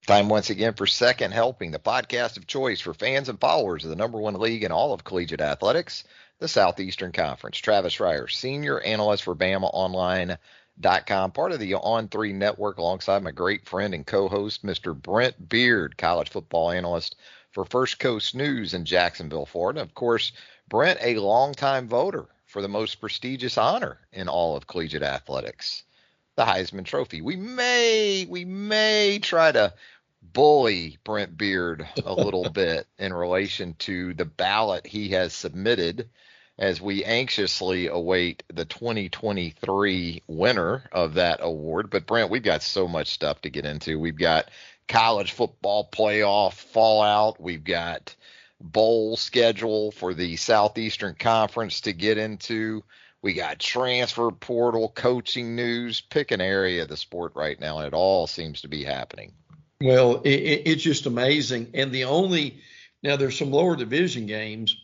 Time once again for Second Helping, the podcast of choice for fans and followers of the number one league in all of collegiate athletics, the Southeastern Conference. Travis Reier, senior analyst for BamaOnLine.com, part of the On3 network, alongside my great friend and co-host, Mr. Brent Beaird, college football analyst for First Coast News in Jacksonville, Florida. Of course, Brent, a longtime voter for the most prestigious honor in all of collegiate athletics, the Heisman Trophy. We may try to bully Brent Beaird a little bit in relation to the ballot he has submitted as we anxiously await the 2023 winner of that award. But Brent, we've got so much stuff to get into. We've got college football playoff fallout. We've got bowl schedule for the Southeastern Conference to get into. We got transfer portal, coaching news. Pick an area of the sport right now, and it all seems to be happening. Well, it's just amazing. And now there's some lower division games,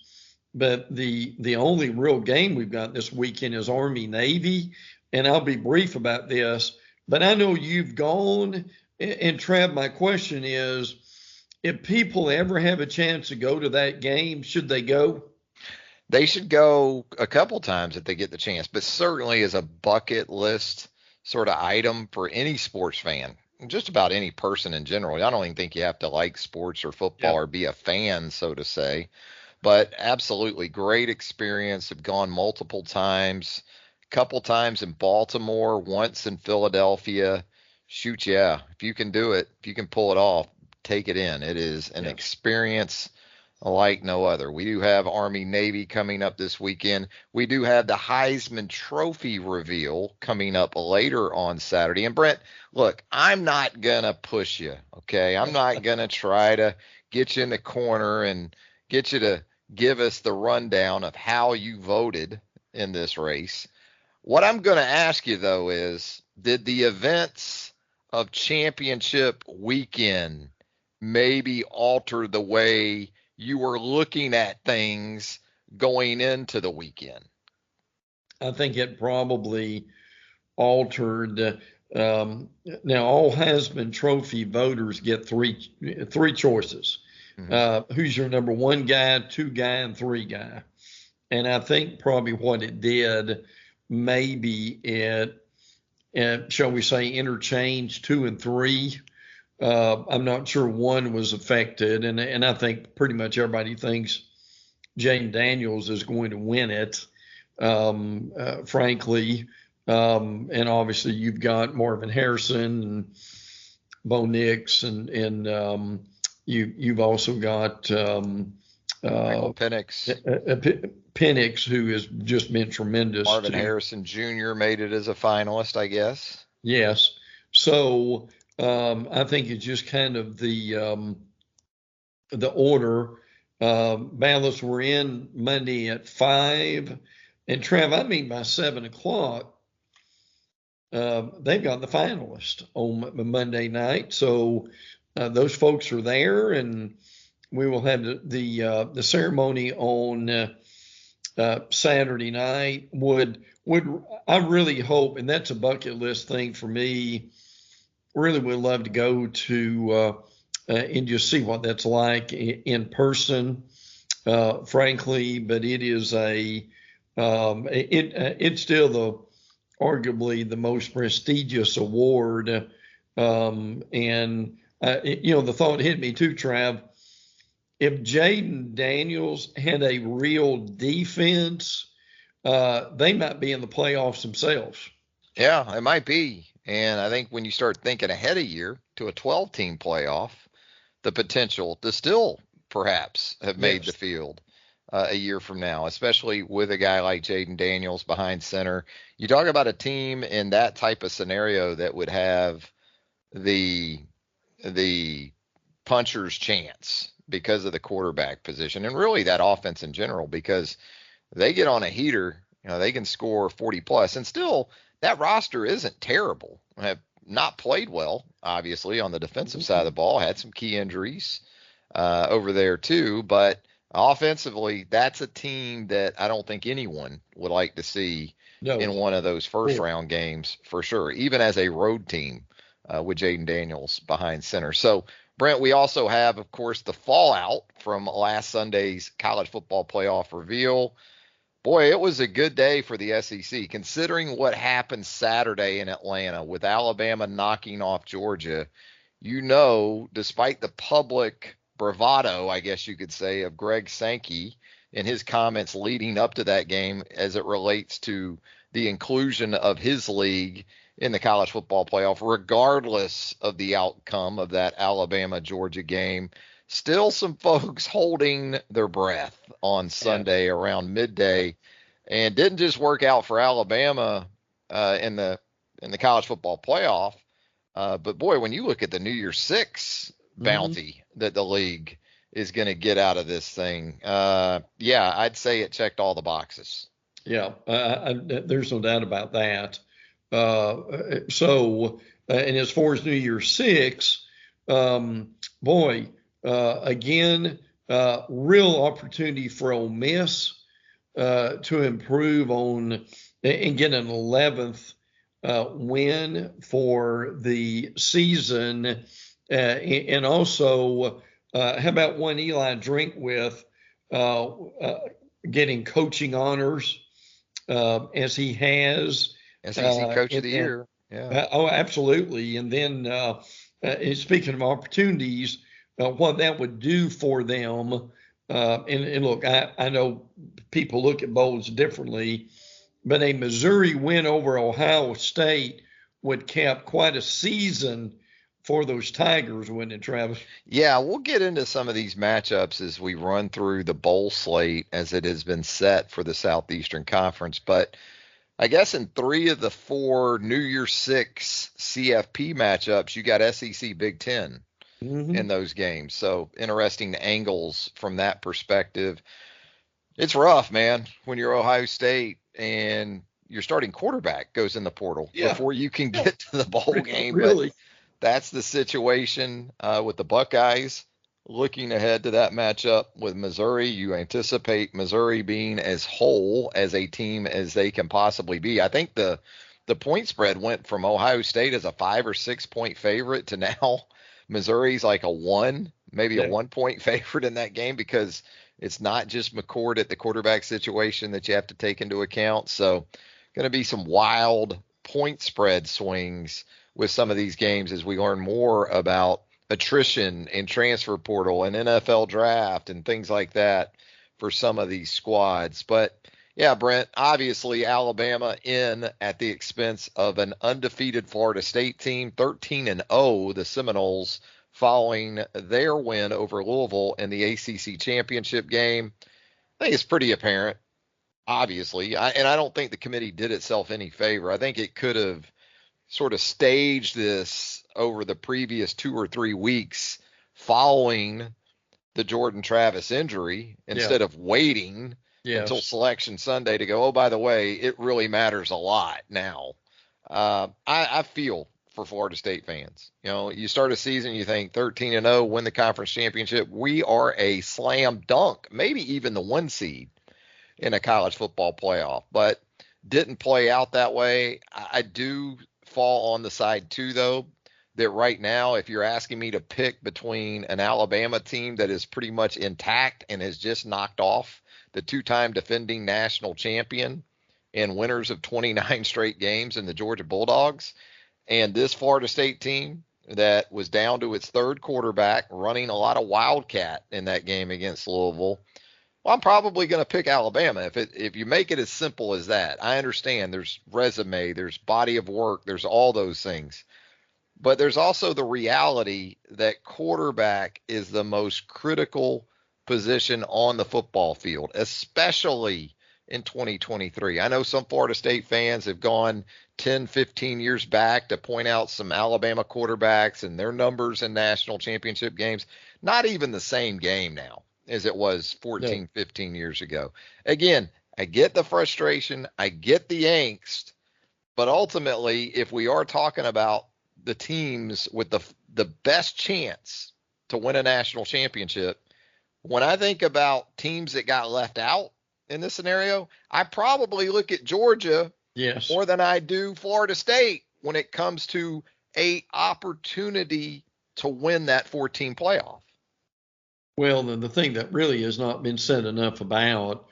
but the only real game we've got this weekend is Army-Navy. And I'll be brief about this, but I know you've gone. And Trav, my question is, if people ever have a chance to go to that game, should they go? They should go a couple times if they get the chance, but certainly as a bucket list sort of item for any sports fan. Just about any person in general. I don't even think you have to like sports or football or be a fan, so to say. But absolutely great experience. Have gone multiple times, a couple times in Baltimore, once in Philadelphia. Shoot, yeah. If you can do it, if you can pull it off, take it in. It is an experience like no other. We do have Army-Navy coming up this weekend. We do have the Heisman Trophy reveal coming up later on Saturday. And Brent, look, I'm not going to push you, okay? I'm not going to try to get you in the corner and get you to give us the rundown of how you voted in this race. What I'm going to ask you, though, is did the events of championship weekend maybe alter the way you were looking at things going into the weekend? I think it probably altered. Now, all Heisman Trophy voters get three choices. Mm-hmm. Who's your number one guy, two guy, and three guy? And I think probably what it did, maybe it shall we say, interchanged two and three. I'm not sure one was affected, and I think pretty much everybody thinks Jaden Daniels is going to win it, frankly. And obviously you've got Marvin Harrison and Bo Nix, and you've also got Penix, who has just been tremendous. Marvin Harrison Jr. made it as a finalist, I guess. Yes. So I think it's just kind of the order. Ballots were in Monday at 5, and Trav, I mean by 7 o'clock, they've got the finalists on Monday night. So those folks are there, and we will have the ceremony on Saturday night. Would I really hope, and that's a bucket list thing for me. Really would love to go to and just see what that's like in person, frankly. But it is it's still arguably the most prestigious award. And the thought hit me too, Trav. If Jaden Daniels had a real defense, they might be in the playoffs themselves. Yeah, it might be. And I think when you start thinking ahead a year to a 12-team playoff, the potential to still perhaps have made the field a year from now, especially with a guy like Jaden Daniels behind center. You talk about a team in that type of scenario that would have the puncher's chance because of the quarterback position, and really that offense in general, because they get on a heater, they can score 40 plus, and still that roster isn't terrible. Have not played well, obviously, on the defensive side of the ball, had some key injuries over there too, but offensively, that's a team that I don't think anyone would like to see in one of those first round games for sure, even as a road team with Jaden Daniels behind center. So, Brent, we also have, of course, the fallout from last Sunday's college football playoff reveal. Boy, it was a good day for the SEC, considering what happened Saturday in Atlanta with Alabama knocking off Georgia. Despite the public bravado, I guess you could say, of Greg Sankey in his comments leading up to that game as it relates to the inclusion of his league in the college football playoff, regardless of the outcome of that Alabama-Georgia game, still some folks holding their breath on Sunday around midday, and didn't just work out for Alabama in the college football playoff. But boy, when you look at the New Year's Six bounty that the league is going to get out of this thing, I'd say it checked all the boxes. Yeah, there's no doubt about that. And as far as New Year's Six, again, real opportunity for Ole Miss to improve on and get an 11th win for the season. And also, how about one Eli Drinkwith getting coaching honors as he has. SEC Coach of the Year. Yeah. Absolutely. And then speaking of opportunities, what that would do for them. And look, I know people look at bowls differently, but a Missouri win over Ohio State would cap quite a season for those Tigers, wouldn't it, Travis? Yeah, we'll get into some of these matchups as we run through the bowl slate as it has been set for the Southeastern Conference. But I guess in 3 of the 4 New Year's Six CFP matchups, you got SEC Big Ten in those games. So interesting angles from that perspective. It's rough, man, when you're Ohio State and your starting quarterback goes in the portal before you can get to the bowl game. Really? But that's the situation with the Buckeyes. Looking ahead to that matchup with Missouri, you anticipate Missouri being as whole as a team as they can possibly be. I think the point spread went from Ohio State as a 5 or 6 point favorite to now Missouri's like a 1, maybe a 1 point favorite in that game, because it's not just McCord at the quarterback situation that you have to take into account. So going to be some wild point spread swings with some of these games as we learn more about attrition and transfer portal and NFL draft and things like that for some of these squads. But yeah, Brent, obviously Alabama in at the expense of an undefeated Florida State team, 13-0, the Seminoles, following their win over Louisville in the ACC championship game. I think it's pretty apparent, obviously, and I don't think the committee did itself any favor. I think it could have sort of staged this over the previous 2 or 3 weeks following the Jordan Travis injury instead of waiting until Selection Sunday to go, oh, by the way, it really matters a lot now. I feel for Florida State fans. You start a season, you think 13-0, win the conference championship. We are a slam dunk, maybe even the 1 seed in a college football playoff, but didn't play out that way. I do fall on the side too, though, that right now, if you're asking me to pick between an Alabama team that is pretty much intact and has just knocked off the 2-time defending national champion and winners of 29 straight games in the Georgia Bulldogs, and this Florida State team that was down to its 3rd quarterback, running a lot of wildcat in that game against Louisville, well, I'm probably going to pick Alabama. If you make it as simple as that. I understand there's resume, there's body of work, there's all those things. But there's also the reality that quarterback is the most critical position on the football field, especially in 2023. I know some Florida State fans have gone 10, 15 years back to point out some Alabama quarterbacks and their numbers in national championship games. Not even the same game now as it was 14, 15 years ago. Again, I get the frustration. I get the angst. But ultimately, if we are talking about the teams with the best chance to win a national championship, when I think about teams that got left out in this scenario, I probably look at Georgia more than I do Florida State when it comes to a opportunity to win that 14 playoff. Well, then the thing that really has not been said enough about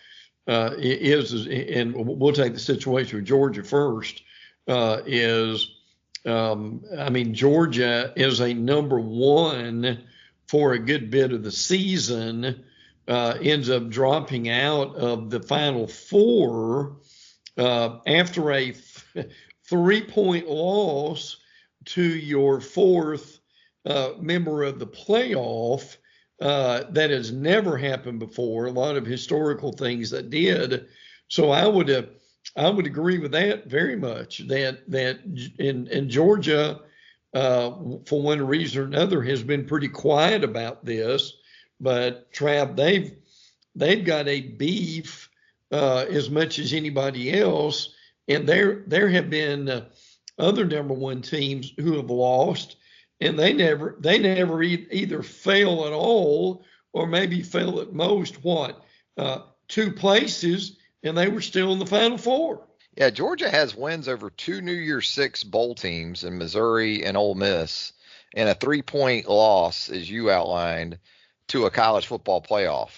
is, and we'll take the situation with Georgia first, Georgia is a number one for a good bit of the season, ends up dropping out of the Final Four after a 3-point loss to your fourth member of the playoff. That has never happened before. A lot of historical things that did. So I would agree with that very much. That in Georgia, for one reason or another, has been pretty quiet about this. But Trav, they've got a beef as much as anybody else, and there have been other number one teams who have lost. And they never either fail at all or maybe fail at most, 2 places, and they were still in the Final Four. Yeah, Georgia has wins over 2 New Year's Six bowl teams in Missouri and Ole Miss, and a 3-point loss, as you outlined, to a college football playoff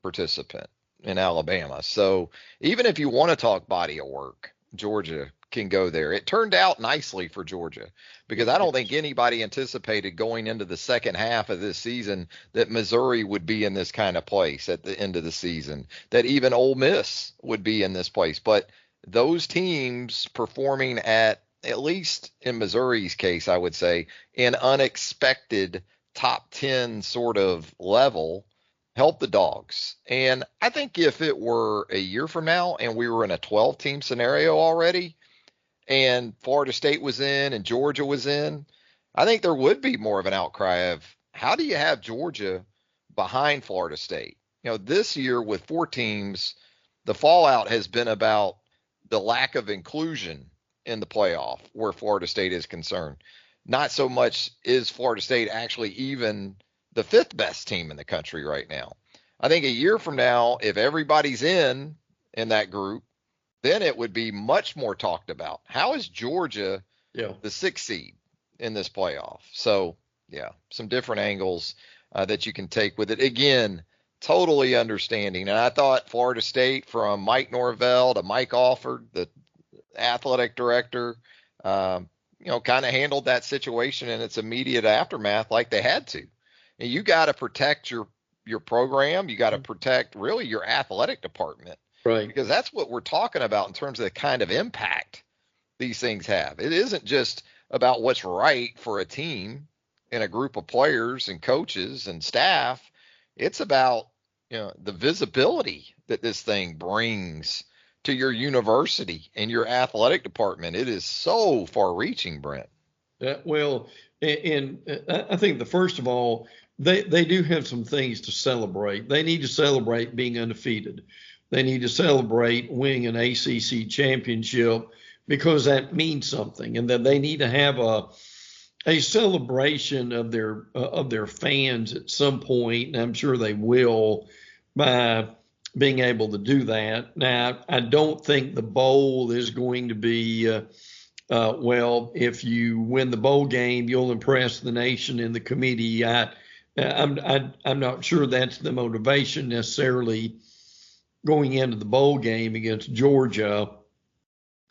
participant in Alabama. So even if you want to talk body of work, Georgia can go there. It turned out nicely for Georgia because I don't think anybody anticipated going into the second half of this season that Missouri would be in this kind of place at the end of the season, that even Ole Miss would be in this place. But those teams performing at least in Missouri's case, I would say, an unexpected top 10 sort of level help the Dogs. And I think if it were a year from now and we were in a 12-team scenario already, and Florida State was in and Georgia was in, I think there would be more of an outcry of how do you have Georgia behind Florida State? This year with 4 teams, the fallout has been about the lack of inclusion in the playoff where Florida State is concerned. Not so much is Florida State actually even the 5th best team in the country right now. I think a year from now, if everybody's in that group, then it would be much more talked about. How is Georgia the 6th seed in this playoff? So, yeah, some different angles that you can take with it. Again, totally understanding. And I thought Florida State, from Mike Norvell to Mike Alford, the athletic director, kind of handled that situation in its immediate aftermath like they had to. And you got to protect your program. You got to protect really your athletic department. Right. Because that's what we're talking about in terms of the kind of impact these things have. It isn't just about what's right for a team and a group of players and coaches and staff. It's about, the visibility that this thing brings to your university and your athletic department. It is so far reaching, Brent. Well, and I think first of all, they do have some things to celebrate. They need to celebrate being undefeated. They need to celebrate winning an ACC championship because that means something, and that they need to have a celebration of their fans at some point, and I'm sure they will, by being able to do that. Now, I don't think the bowl is going to be if you win the bowl game, you'll impress the nation and the committee. I'm not sure that's the motivation necessarily going into the bowl game against Georgia,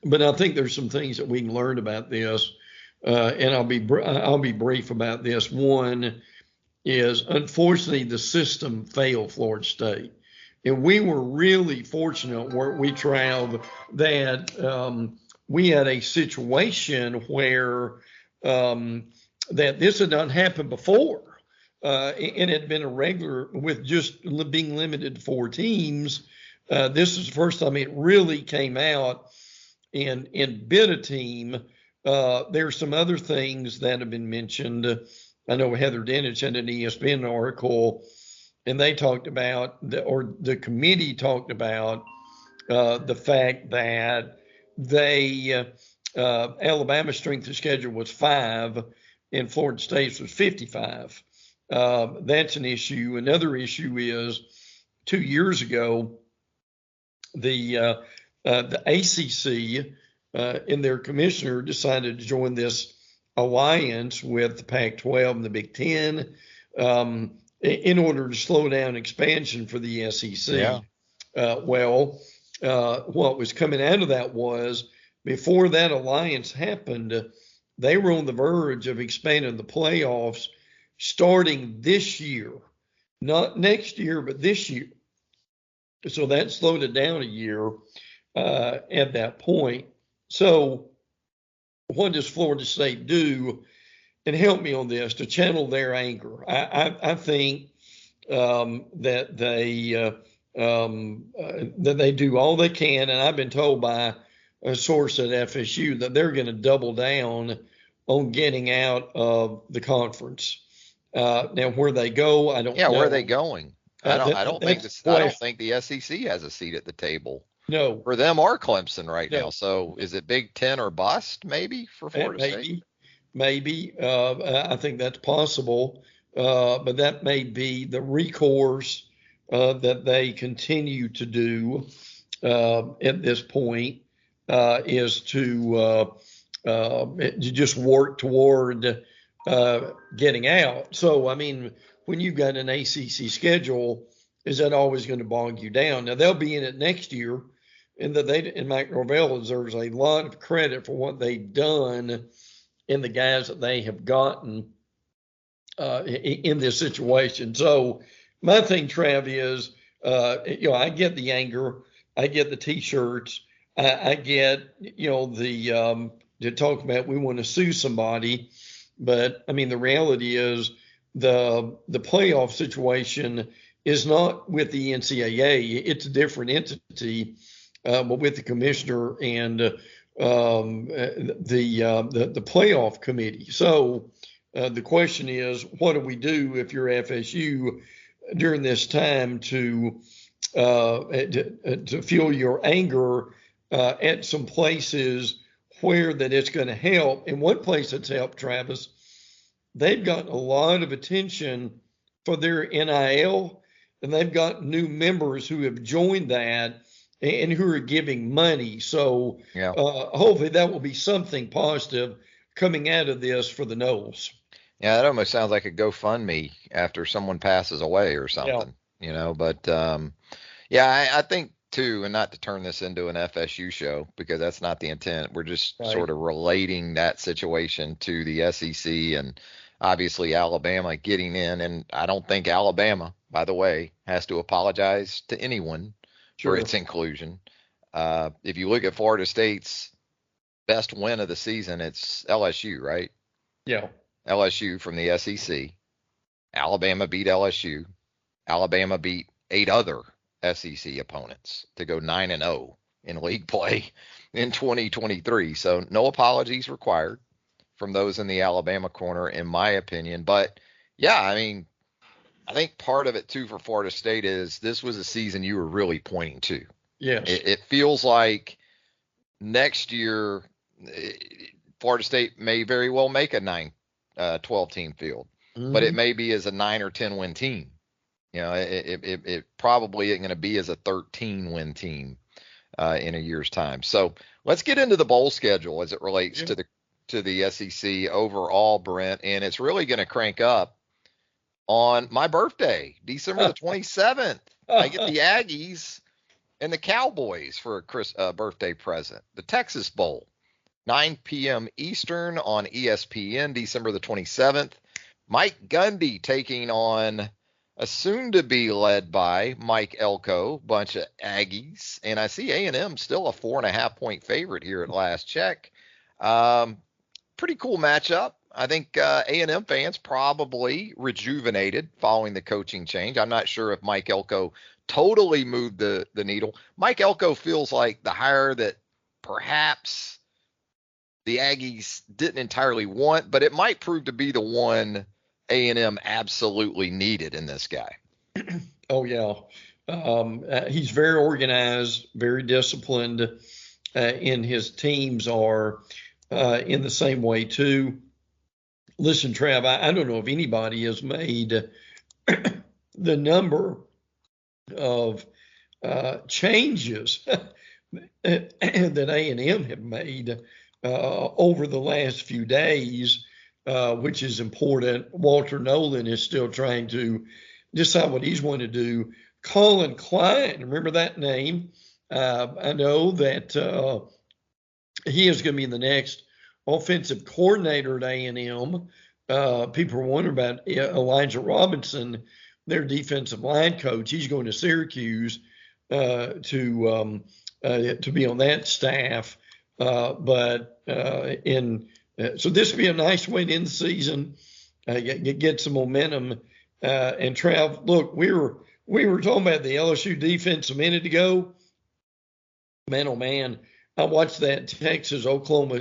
but I think there's some things that we can learn about this, and I'll be brief about this. One is, unfortunately, the system failed Florida State, and we were really fortunate, weren't we, Trav, that we had a situation where that this had not happened before, and it had been a regular with just being limited to 4 teams. This is the first time it really came out and bit a team. There's some other things that have been mentioned. I know Heather Dinich had an ESPN article, and they talked about, the committee talked about the fact that Alabama's strength of schedule was 5 and Florida State's was 55. That's an issue. Another issue is 2 years ago, the ACC and their commissioner decided to join this alliance with the Pac-12 and the Big Ten in order to slow down expansion for the SEC. Yeah. What was coming out of that was, before that alliance happened, they were on the verge of expanding the playoffs starting this year, not next year, but this year. So that slowed it down a year at that point. So what does Florida State do? And help me on this, to channel their anger. I think that they do all they can, and I've been told by a source at FSU that they're going to double down on getting out of the conference. Now, where they go, I don't know. Yeah, where are they going? I don't think the SEC has a seat at the table. No. For them or Clemson right now. So is it Big Ten or bust maybe for Florida State? Maybe. I think that's possible. But that may be the recourse that they continue to do at this point, is to just work toward getting out. So, I mean, when you've got an ACC schedule, is that always going to bog you down? Now, they'll be in it next year, and Mike Norvell deserves a lot of credit for what they've done and the guys that they have gotten in this situation. So my thing, Trav, is, I get the anger. I get the T-shirts. I get, to talk about we want to sue somebody. But, I mean, the reality is the playoff situation is not with the NCAA. It's a different entity, but with the commissioner and the playoff committee. So the question is, what do we do if you're FSU during this time to feel your anger at some places where that it's going to help? And one place that's helped, Travis, they've gotten a lot of attention for their NIL, and they've got new members who have joined that and who are giving money. So hopefully that will be something positive coming out of this for the Noles. Yeah, that almost sounds like a GoFundMe after someone passes away or something, but I think too, and not to turn this into an FSU show because that's not the intent. We're just sort of relating that situation to the SEC and obviously Alabama getting in. And I don't think Alabama, by the way, has to apologize to anyone for its inclusion. If you look at Florida State's best win of the season, it's LSU, right? Yeah. LSU from the SEC. Alabama beat LSU. Alabama beat 8 other SEC opponents to go 9-0 in league play in 2023. So no apologies required from those in the Alabama corner, in my opinion. But I think part of it too for Florida State is this was a season you were really pointing to. Yes. It feels like next year Florida State may very well make a 12 team field, but it may be as a 9 or 10 win team. It probably isn't going to be as a 13 win team in a year's time. So let's get into the bowl schedule as it relates to the SEC overall, Brent, and it's really going to crank up on my birthday, December the 27th. I get the Aggies and the Cowboys for a birthday present. The Texas Bowl, 9 p.m. Eastern on ESPN, December the 27th. Mike Gundy taking on a soon-to-be led by Mike Elko, bunch of Aggies. And I see A&M still a 4.5-point favorite here at last check. Pretty cool matchup. I think A&M fans probably rejuvenated following the coaching change. I'm not sure if Mike Elko totally moved the needle. Mike Elko feels like the hire that perhaps the Aggies didn't entirely want, but it might prove to be the one A&M absolutely needed in this guy. Oh, yeah. He's very organized, very disciplined, and his teams are in the same way, too. Listen, Trav, I don't know if anybody has made the number of changes that A&M have made over the last few days. which is important. Walter Nolan is still trying to decide what he's going to do. Colin Klein, remember that name? I know that he is going to be the next offensive coordinator at A&M. People are wondering about Elijah Robinson, their defensive line coach. He's going to Syracuse to be on that staff. So this would be a nice way to end the season, get some momentum. And Trav, look, we were talking about the LSU defense a minute ago. Man, oh man, I watched that Texas Oklahoma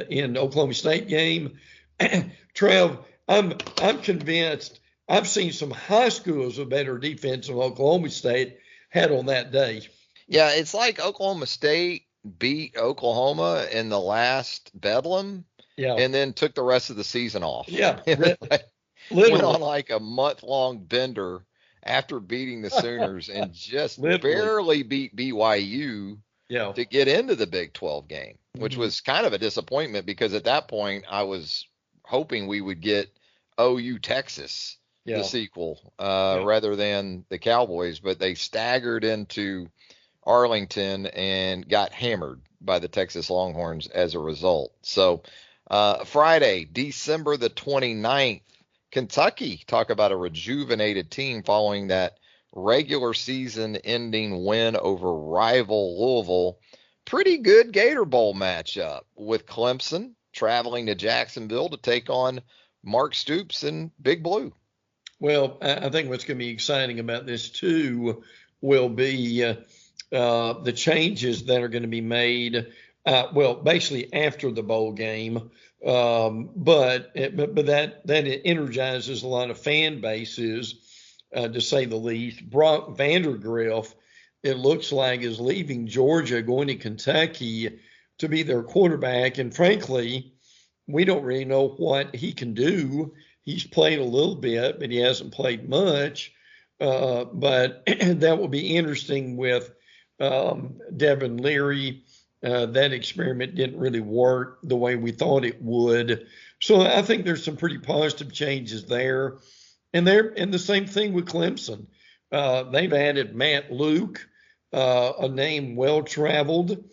in Oklahoma State game. Trav, I'm convinced. I've seen some high schools with better defense than Oklahoma State had on that day. Yeah, it's like Oklahoma State beat Oklahoma in the last Bedlam, and then took the rest of the season off. Yeah, went on like a month-long bender after beating the Sooners and just barely beat BYU to get into the Big 12 game, which was kind of a disappointment because at that point I was hoping we would get OU Texas, the sequel, rather than the Cowboys, but they staggered into Arlington and got hammered by the Texas Longhorns as a result. So Friday, December the 29th, Kentucky, talk about a rejuvenated team following that regular season ending win over rival Louisville. Pretty good Gator Bowl matchup with Clemson traveling to Jacksonville to take on Mark Stoops and Big Blue. Well, I think what's going to be exciting about this too will be the changes that are going to be made. Basically after the bowl game, but that energizes a lot of fan bases, to say the least. Brock Vandergriff, it looks like, is leaving Georgia, going to Kentucky to be their quarterback, and frankly, we don't really know what he can do. He's played a little bit, but he hasn't played much. But that will be interesting with Devin Leary. That experiment didn't really work the way we thought it would. So I think there's some pretty positive changes there. And the same thing with Clemson. They've added Matt Luke, a name well-traveled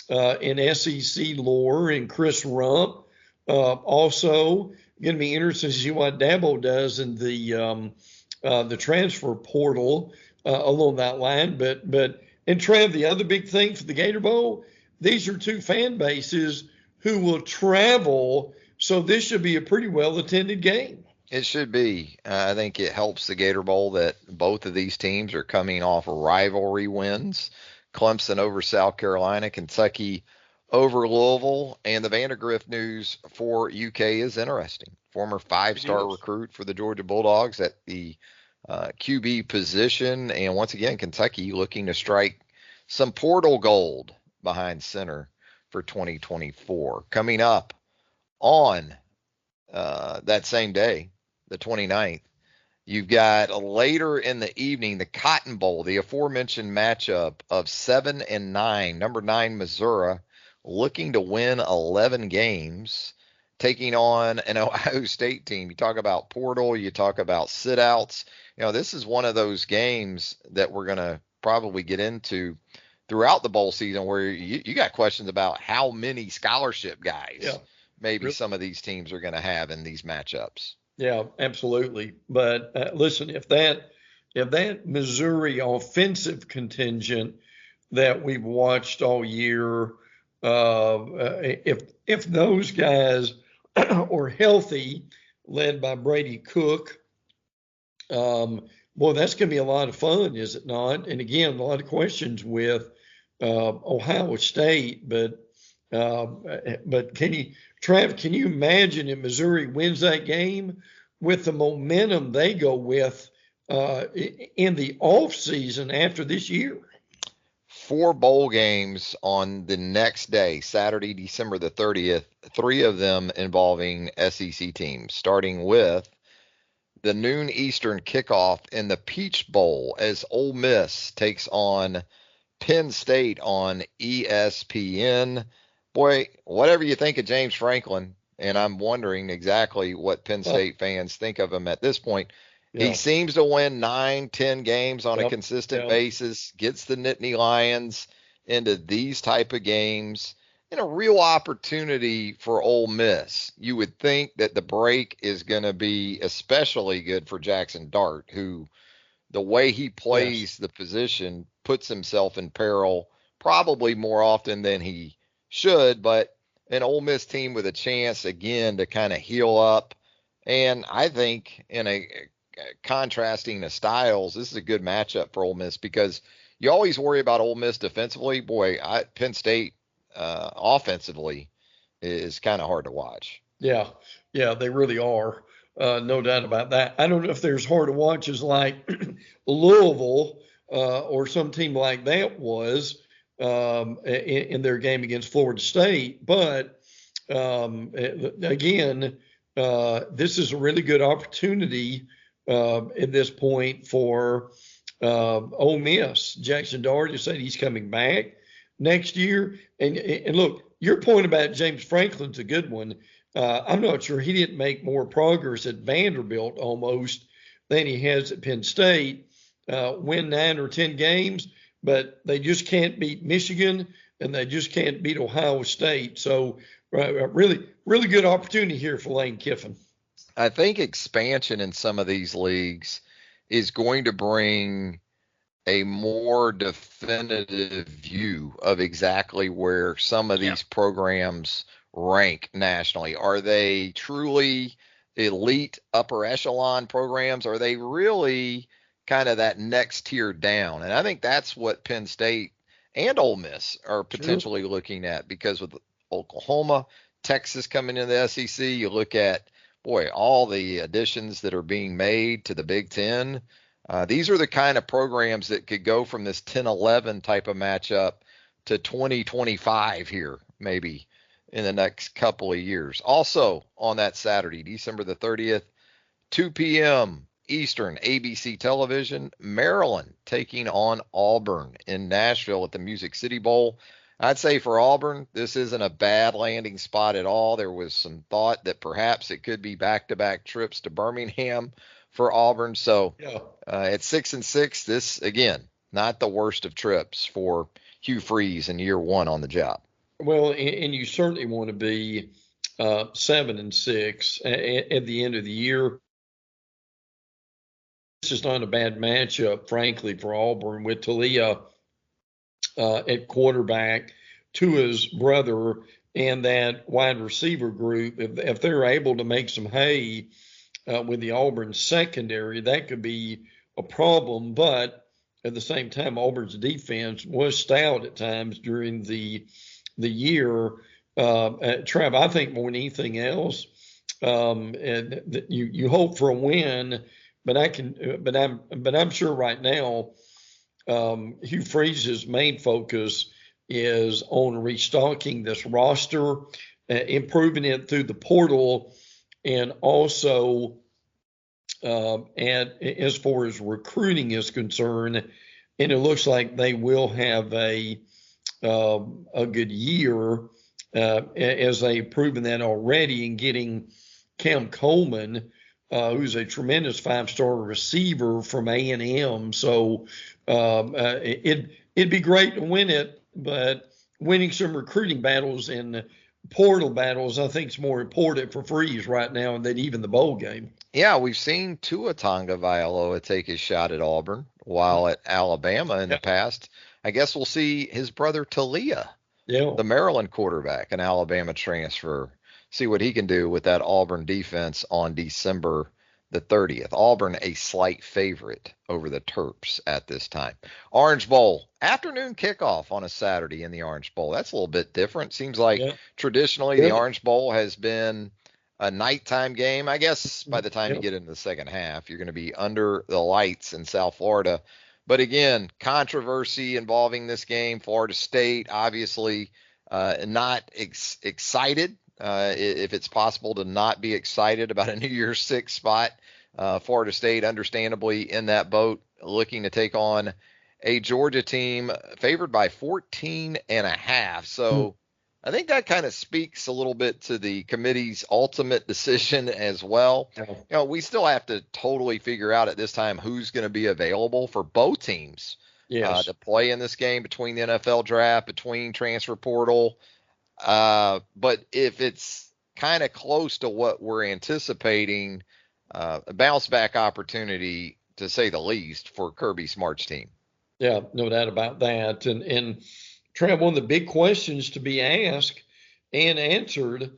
in SEC lore, and Chris Rump. Also going to be interesting to see what Dabo does in the transfer portal along that line. And Trev, the other big thing for the Gator Bowl, these are two fan bases who will travel, so this should be a pretty well-attended game. It should be. I think it helps the Gator Bowl that both of these teams are coming off rivalry wins. Clemson over South Carolina, Kentucky over Louisville, and the Vandergriff news for UK is interesting. Former five-star recruit for the Georgia Bulldogs at the QB position, and once again, Kentucky looking to strike some portal gold behind center for 2024. Coming up on that same day, the 29th, you've got later in the evening the Cotton Bowl, the aforementioned matchup of 7 and 9, number 9 Missouri, looking to win 11 games, taking on an Ohio State team. You talk about portal, you talk about sit-outs. This is one of those games that we're going to probably get into throughout the bowl season where you got questions about how many scholarship guys maybe some of these teams are going to have in these matchups. Yeah, absolutely. But listen, if that Missouri offensive contingent that we've watched all year, if those guys are healthy, led by Brady Cook, boy, that's going to be a lot of fun, is it not? And again, a lot of questions with Ohio State, but can you imagine if Missouri wins that game with the momentum they go with in the off season after this year? 4 bowl games on the next day, Saturday, December the 30th, 3 of them involving SEC teams, starting with the noon Eastern kickoff in the Peach Bowl as Ole Miss takes on Penn State on ESPN. Boy, whatever you think of James Franklin and I'm wondering exactly what Penn State fans think of him at this point. He Yeah. seems to win 9, 10 games on a Yep. consistent Yep. basis, gets the Nittany Lions into these type of games, and a real opportunity for Ole Miss. You would think that the break is going to be especially good for Jackson Dart, who the way he plays the position puts himself in peril probably more often than he should, but an Ole Miss team with a chance again to kind of heal up. And I think in a contrasting the styles, this is a good matchup for Ole Miss because you always worry about Ole Miss defensively. Boy, Penn State offensively is kind of hard to watch. Yeah, they really are. No doubt about that. I don't know if there's hard to watches like Louisville or some team like that was in their game against Florida State. But again, this is a really good opportunity at this point for Ole Miss. Jackson Dart has said he's coming back next year. And look, your point about James Franklin's a good one. I'm not sure he didn't make more progress at Vanderbilt almost than he has at Penn State. Win 9 or 10 games, but they just can't beat Michigan and they just can't beat Ohio State. So really, really good opportunity here for Lane Kiffin. I think expansion in some of these leagues is going to bring a more definitive view of exactly where some of these programs rank nationally. Are they truly elite upper echelon programs? Are they really kind of that next tier down? And I think that's what Penn State and Ole Miss are potentially looking at, because with Oklahoma, Texas coming into the SEC, you look at, boy, all the additions that are being made to the Big Ten. These are the kind of programs that could go from this 10-11 type of matchup to 20-25 here, maybe in the next couple of years. Also on that Saturday, December the 30th, 2 p.m. Eastern, ABC television, Maryland taking on Auburn in Nashville at the Music City Bowl. I'd say for Auburn, this isn't a bad landing spot at all. There was some thought that perhaps it could be back-to-back trips to Birmingham for Auburn. So at 6-6, this, again, not the worst of trips for Hugh Freeze in year one on the job. Well, and you certainly want to be 7-6 at the end of the year. This is not a bad matchup, frankly, for Auburn with Talia at quarterback, Tua's brother, and that wide receiver group. If they're able to make some hay with the Auburn secondary, that could be a problem. But at the same time, Auburn's defense was stout at times during the year. Trav, I think more than anything else, and you hope for a win, but I'm sure right now, Hugh Freeze's main focus is on restocking this roster, improving it through the portal, and also, and as far as recruiting is concerned, and it looks like they will have a good year, as they've proven that already in getting Cam Coleman, who's a tremendous 5-star receiver from A&M. So it'd be great to win it, but winning some recruiting battles and portal battles, I think, is more important for Freeze right now than even the bowl game. Yeah, we've seen Tua Tagovailoa take his shot at Auburn while at Alabama in the past. I guess we'll see his brother Talia, the Maryland quarterback, an Alabama transfer, see what he can do with that Auburn defense on December the 30th. Auburn a slight favorite over the Terps at this time. Orange Bowl, afternoon kickoff on a Saturday in the Orange Bowl. That's a little bit different. Seems like traditionally the Orange Bowl has been a nighttime game. I guess by the time you get into the second half, you're going to be under the lights in South Florida. But again, controversy involving this game. Florida State, obviously, not excited. If it's possible to not be excited about a New Year's Six spot, Florida State, understandably, in that boat, looking to take on a Georgia team favored by 14.5. So I think that kind of speaks a little bit to the committee's ultimate decision as well. We still have to totally figure out at this time who's going to be available for both teams Yes. to play in this game between the NFL draft, between transfer portal. But if it's kind of close to what we're anticipating, a bounce back opportunity to say the least for Kirby Smart's team. Yeah, no doubt about that. And Trev, one of the big questions to be asked and answered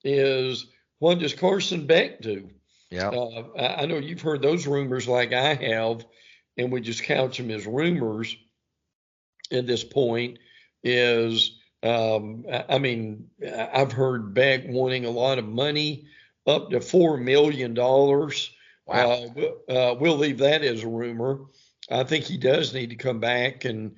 is, what does Carson Beck do? Yeah. I know you've heard those rumors like I have, and we just couch them as rumors at this point. I mean, I've heard Beck wanting a lot of money, up to $4 million. Wow. We'll leave that as a rumor. I think he does need to come back and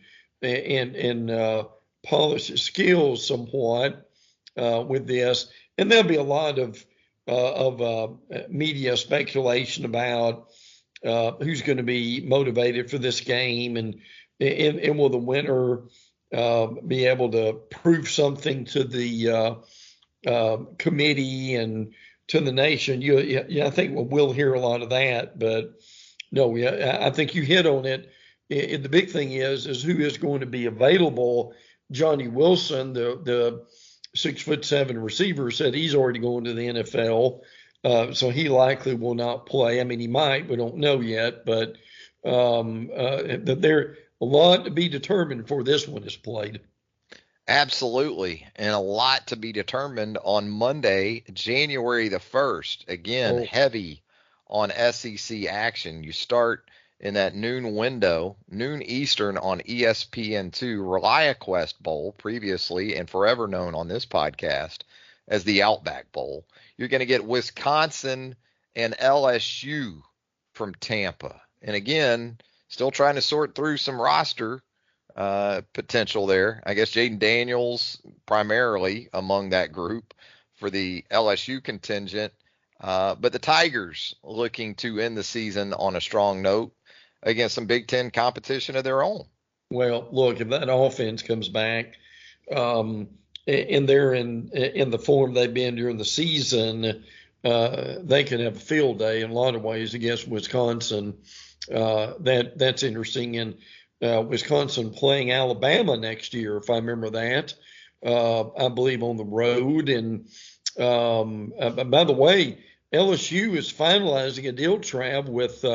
polish his skills somewhat with this. And there'll be a lot of media speculation about who's going to be motivated for this game, and will the winner be able to prove something to the committee and to the nation. I think we'll hear a lot of that, but no, I think you hit on it. The big thing is who is going to be available. Johnny Wilson, the 6'7" receiver, said he's already going to the NFL, so he likely will not play. I mean, he might, we don't know yet, but there a lot to be determined before this one is played. Absolutely. And a lot to be determined on Monday, January the 1st. Again, heavy on SEC action. You start in that noon window, noon Eastern on ESPN2, ReliaQuest Bowl, previously and forever known on this podcast as the Outback Bowl. You're going to get Wisconsin and LSU from Tampa. And again, still trying to sort through some roster potential there. I guess Jaden Daniels primarily among that group for the LSU contingent. But the Tigers looking to end the season on a strong note against some Big Ten competition of their own. Well, look, if that offense comes back, and they're in the form they've been during the season, they could have a field day in a lot of ways against Wisconsin. That's interesting. And Wisconsin playing Alabama next year, if I remember that, I believe on the road. And by the way, LSU is finalizing a deal, Trav, with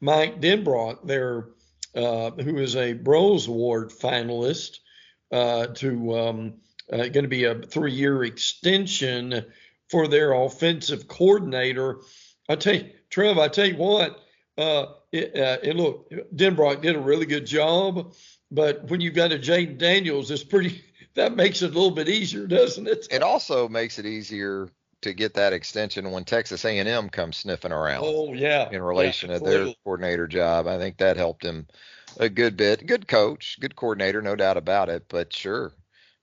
Mike Denbrock, who is a Bros Award finalist, going to be a 3-year extension for their offensive coordinator. I tell you, Trev, what, look, Denbrock did a really good job, but when you've got a Jaden Daniels, that makes it a little bit easier, doesn't it? It also makes it easier to get that extension when Texas A&M comes sniffing around. Oh, yeah. In relation to their coordinator job. I think that helped him a good bit. Good coach, good coordinator, no doubt about it. But sure,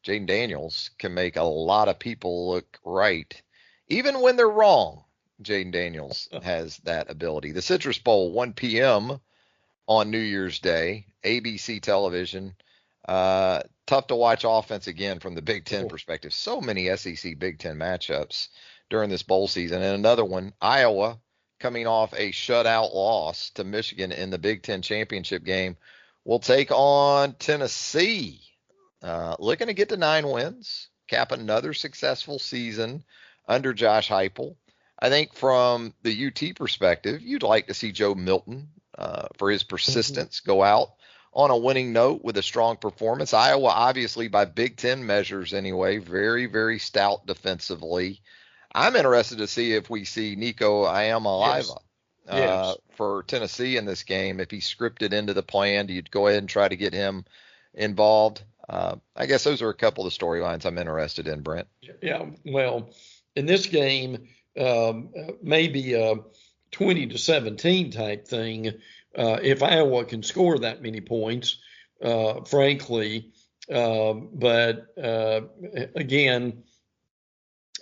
Jaden Daniels can make a lot of people look right, even when they're wrong. Jaden Daniels has that ability. The Citrus Bowl, 1 p.m. on New Year's Day, ABC television. Tough to watch offense again from the Big Ten perspective. So many SEC Big Ten matchups during this bowl season. And another one, Iowa coming off a shutout loss to Michigan in the Big Ten championship game, will take on Tennessee. Looking to get to 9 wins, cap another successful season under Josh Heupel. I think from the UT perspective, you'd like to see Joe Milton, for his persistence, go out on a winning note with a strong performance. Iowa, obviously, by Big Ten measures anyway, very, very stout defensively. I'm interested to see if we see Nico Iamaleava for Tennessee in this game. If he's scripted into the plan, do you go ahead and try to get him involved? I guess those are a couple of the storylines I'm interested in, Brent. Yeah, well, in this game, maybe a 20-17 type thing. If Iowa can score that many points, frankly. But again,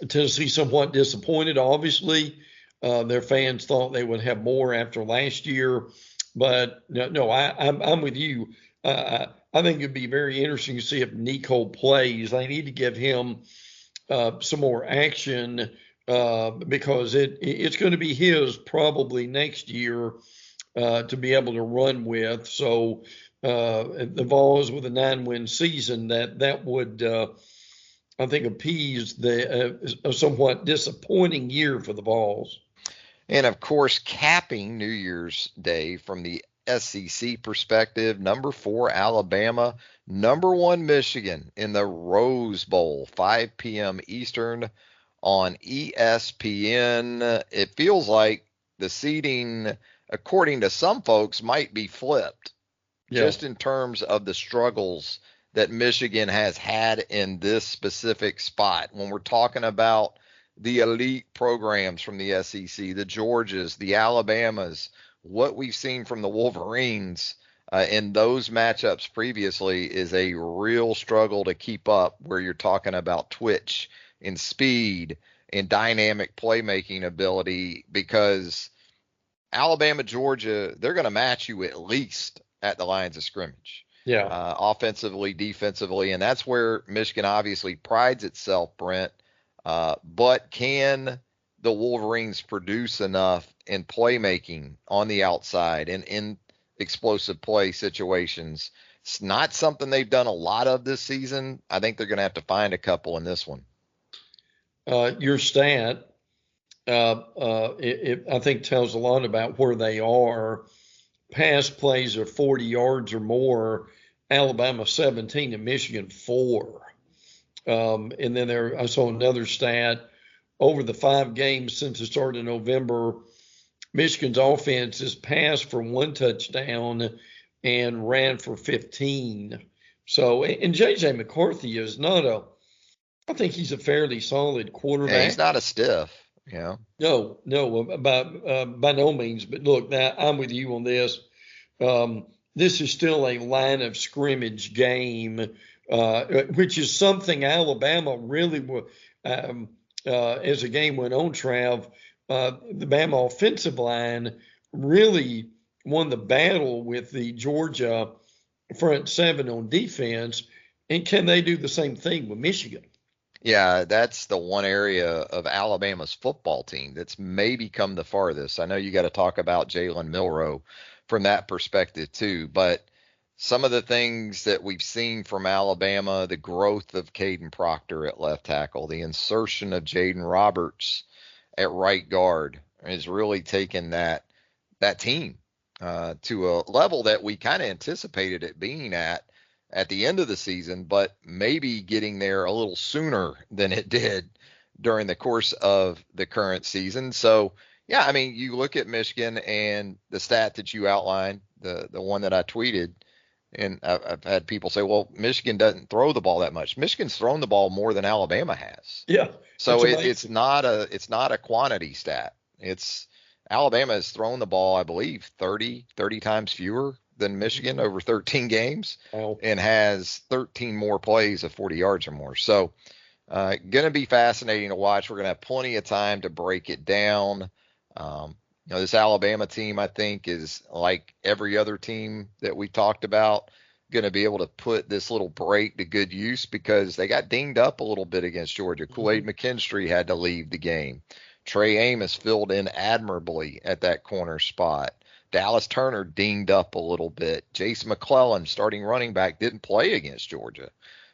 Tennessee somewhat disappointed, obviously. Their fans thought they would have more after last year. But no, I'm with you. I think it'd be very interesting to see if Nico plays. They need to give him some more action because it's going to be his probably next year to be able to run with. So the Vols with a 9-win season, that would I think appease a somewhat disappointing year for the Vols. And of course, capping New Year's Day from the SEC perspective, number 4 Alabama, number 1 Michigan in the Rose Bowl, 5 p.m. Eastern on ESPN. It feels like the seeding, according to some folks, might be flipped, just in terms of the struggles that Michigan has had in this specific spot. When we're talking about the elite programs from the SEC, the Georgias, the Alabamas, what we've seen from the Wolverines in those matchups previously is a real struggle to keep up, where you're talking about twitch and speed and dynamic playmaking ability, because Alabama, Georgia, they're going to match you at least at the lines of scrimmage. Offensively, defensively, and that's where Michigan obviously prides itself, Brent. But can the Wolverines produce enough in playmaking on the outside and in explosive play situations? It's not something they've done a lot of this season. I think they're going to have to find a couple in this one. Your stat, I think, tells a lot about where they are. Pass plays of 40 yards or more, Alabama 17 and Michigan 4. And then I saw another stat, over the 5 games since the start of November, Michigan's offense has passed for 1 touchdown and ran for 15. So, and J.J. McCarthy is I think he's a fairly solid quarterback. Yeah, he's not a stiff, No, by no means. But look, now I'm with you on this. This is still a line of scrimmage game, which is something Alabama really as the game went on, Trav, the Bama offensive line really won the battle with the Georgia front 7 on defense. And can they do the same thing with Michigan? Yeah, that's the one area of Alabama's football team that's maybe come the farthest. I know you got to talk about Jalen Milroe from that perspective too, but some of the things that we've seen from Alabama, the growth of Caden Proctor at left tackle, the insertion of Jaden Roberts at right guard has really taken that team to a level that we kind of anticipated it being at the end of the season, but maybe getting there a little sooner than it did during the course of the current season. So, yeah, I mean, you look at Michigan and the stat that you outlined, the one that I tweeted, and I've had people say, well, Michigan doesn't throw the ball that much. Michigan's thrown the ball more than Alabama has. Yeah. So it's not a quantity stat. Alabama has thrown the ball, I believe, 30 times fewer than Michigan over 13 games and has 13 more plays of 40 yards or more. So going to be fascinating to watch. We're going to have plenty of time to break it down. This Alabama team, I think, is like every other team that we talked about, going to be able to put this little break to good use because they got dinged up a little bit against Georgia. Kool-Aid McKinstry had to leave the game. Trey Amos filled in admirably at that corner spot. Dallas Turner dinged up a little bit. Jason McClellan, starting running back, didn't play against Georgia.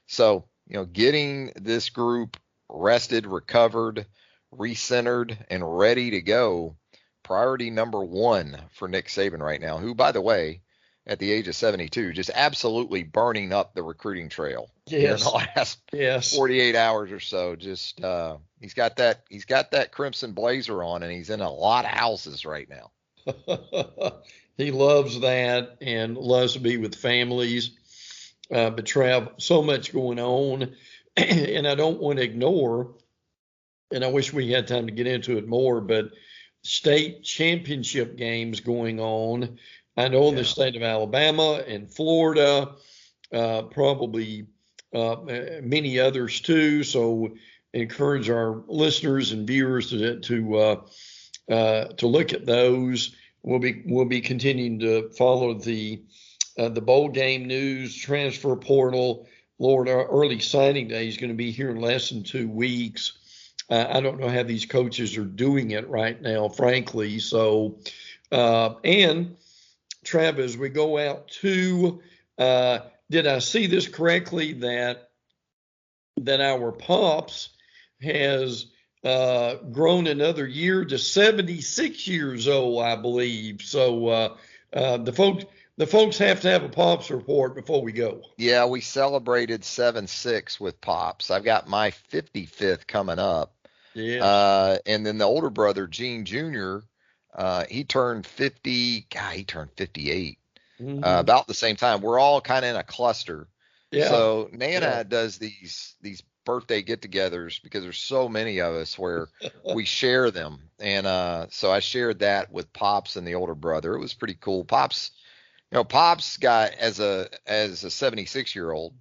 So, getting this group rested, recovered, recentered, and ready to go, priority number 1 for Nick Saban right now, who, by the way, at the age of 72, just absolutely burning up the recruiting trail here in the last 48 hours or so. Just he's got that crimson blazer on, and he's in a lot of houses right now. He loves that and loves to be with families. But Trav, so much going on, and I don't want to ignore, and I wish we had time to get into it more, but state championship games going on. I know in the state of Alabama and Florida, probably many others too. So encourage our listeners and viewers to look at those. We'll be continuing to follow the the bowl game news, transfer portal. Lord, our early signing day is going to be here in less than 2 weeks. I don't know how these coaches are doing it right now, frankly. So, and Travis, we go out to, did I see this correctly that our Pops has grown another year to 76 years old, I believe. So the folks have to have a Pops report before we go. Yeah, we celebrated 7-6 with Pops. I've got my 55th coming up. Yes. And then the older brother, Gene Jr., he turned 50. God, he turned 58 about the same time. We're all kind of in a cluster. Yeah. So Nana Yeah. does these birthday get-togethers because there's so many of us where we share them. And so I shared that with Pops and the older brother. It was pretty cool. Pops got as a 76-year-old,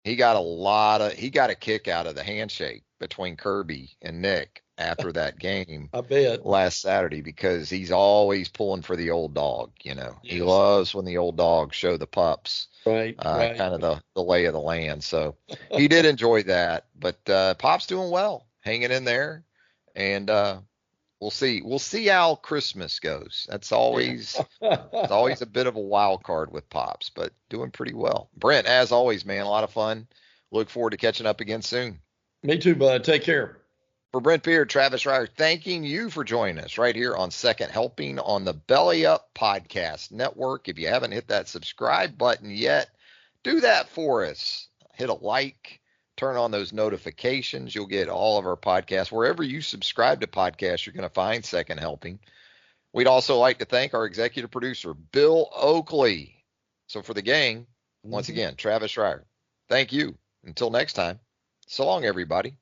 he got a kick out of the handshake between Kirby and Nick after that game I bet. last Saturday because he's always pulling for the old dog. Yes. He loves when the old dogs show the pups. Right. Kind of the lay of the land. So he did enjoy that, but Pop's doing well, hanging in there, and we'll see how Christmas goes. That's always it's always a bit of a wild card with Pops, but doing pretty well. Brent, as always, man, a lot of fun. Look forward to catching up again soon. Me too, bud. Take care. For Brent Beaird, Travis Reier, thanking you for joining us right here on Second Helping on the Belly Up Podcast Network. If you haven't hit that subscribe button yet, do that for us. Hit a like, turn on those notifications. You'll get all of our podcasts. Wherever you subscribe to podcasts, you're going to find Second Helping. We'd also like to thank our executive producer, Bill Oakley. So for the gang, once again, Travis Reier, thank you. Until next time, so long, everybody.